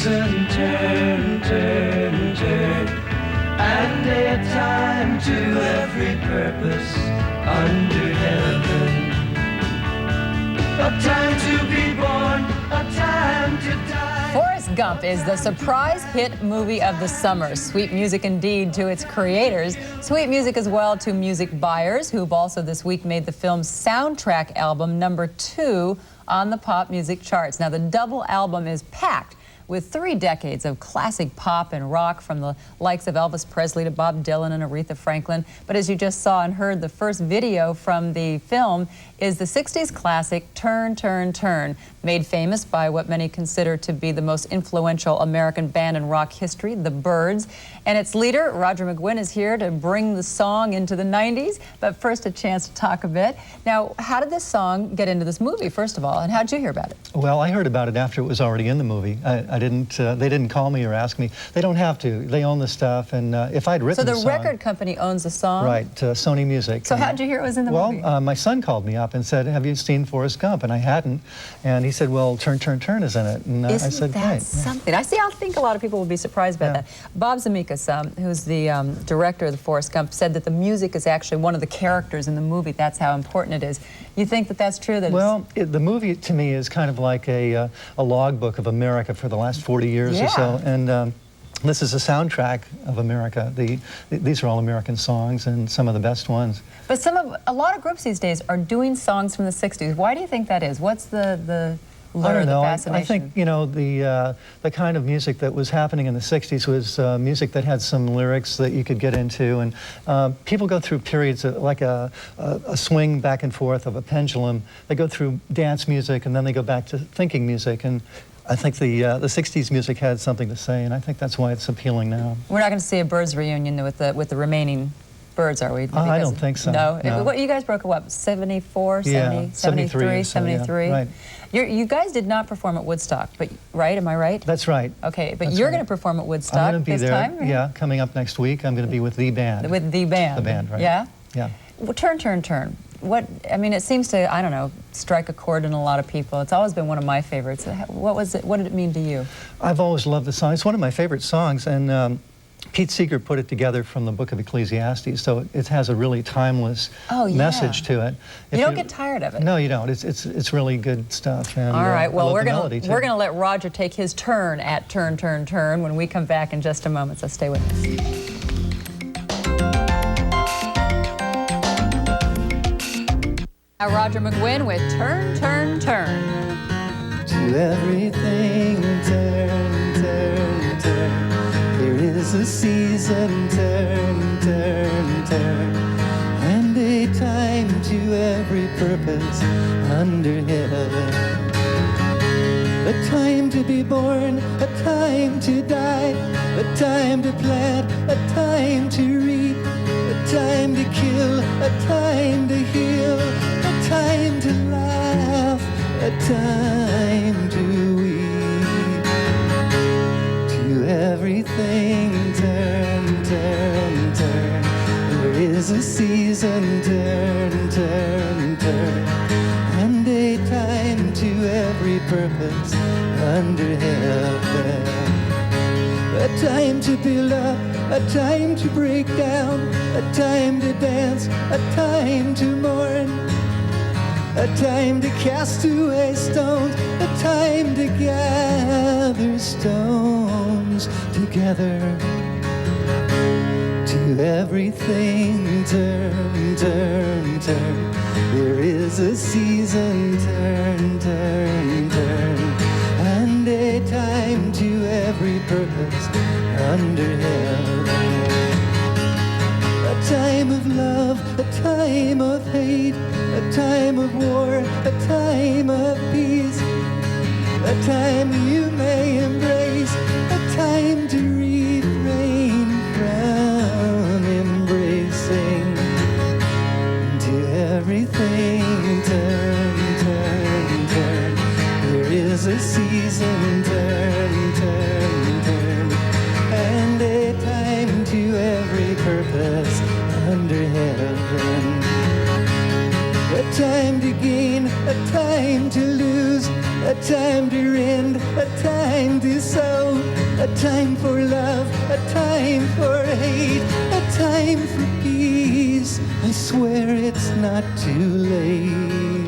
season, turn, turn, turn, and a time to every purpose under heaven. A time to be born, a time to die. Forrest Gump is the surprise hit movie of the summer. Sweet music indeed to its creators. Sweet music as well to music buyers, who've also this week made the film's soundtrack album #2 on the pop music charts. Now, the double album is packed with 3 decades of classic pop and rock, from the likes of Elvis Presley to Bob Dylan and Aretha Franklin. But as you just saw and heard, the first video from the film is the 60s classic Turn, Turn, Turn, made famous by what many consider to be the most influential American band in rock history, the Byrds. And its leader, Roger McGuinn, is here to bring the song into the 90s. But first, a chance to talk a bit. Now, how did this song get into this movie, first of all, and how did you hear about it? Well, I heard about it after it was already in the movie. They didn't call me or ask me. They don't have to. They own the stuff, and if I'd written the song... So the record company owns the song? Right, Sony Music. So how did you hear it was in the movie? Well, my son called me up and said, "Have you seen Forrest Gump?" And I hadn't. And he said, "Well, Turn, Turn, Turn is in it." And I said, that "Right." something? I think a lot of people will be surprised by that. Bob Zemeckis, who's the director of the Forrest Gump, said that the music is actually one of the characters in the movie. That's how important it is. You think that that's true? Well, the movie to me is kind of like a logbook of America for the last 40 years or so. And this is a soundtrack of America. These are all American songs, and some of the best ones. But a lot of groups these days are doing songs from the 60s. Why do you think that is? What's the I don't know. the fascination? I think, you know, the kind of music that was happening in the 60s was music that had some lyrics that you could get into, and people go through periods of, like a swing back and forth of a pendulum. They go through dance music, and then they go back to thinking music, and I think the 60s music had something to say, and I think that's why it's appealing now. We're not going to see a Byrds reunion with the remaining Byrds, are we? I don't think so. No? No. What, you guys broke up, what, 74, 70, 73? 73? Yeah, right. You guys did not perform at Woodstock, but right? Am I right? That's right. Okay, but That's you're right. going to perform at Woodstock I'm going to be this there. time? Right? Yeah, coming up next week. I'm going to be with the band. With the band. The band, right? Yeah? Yeah. Well, Turn, Turn, Turn. What, I mean, it seems to, I don't know, strike a chord in a lot of people. It's always been one of my favorites. What was it? What did it mean to you? I've always loved the song. It's one of my favorite songs, and Pete Seeger put it together from the Book of Ecclesiastes, so it has a really timeless message to it. You don't get tired of it. No, you don't. It's really good stuff. And, all right. Well, we're gonna let Roger take his turn at Turn, Turn, Turn when we come back in just a moment. So stay with us. Now, Roger McGuinn with Turn, Turn, Turn. To everything, turn, turn, turn. There is a season, turn, turn, turn, and a time to every purpose under heaven. A time to be born, a time to die, a time to plant, a time to reap, a time to kill, a time to heal, a time to laugh, a time to weep. To everything, turn, turn, turn. There is a season, turn, turn, turn, and a time to every purpose under heaven. A time to build up, a time to break down, a time to dance, a time to mourn, a time to cast away stones, a time to gather stones together. To everything, turn, turn, turn. There is a season, turn, turn, turn, and a time to every purpose under heaven. A time of love, a time of hate, a time of war, a time of peace, a time you may embrace, a time to refrain from embracing. To everything, turn, turn, turn. There is a season, turn, turn, turn, and a time to every purpose under heaven. A a time to gain, a time to lose, a time to rend, a time to sow, a time for love, a time for hate, a time for peace. I swear it's not too late.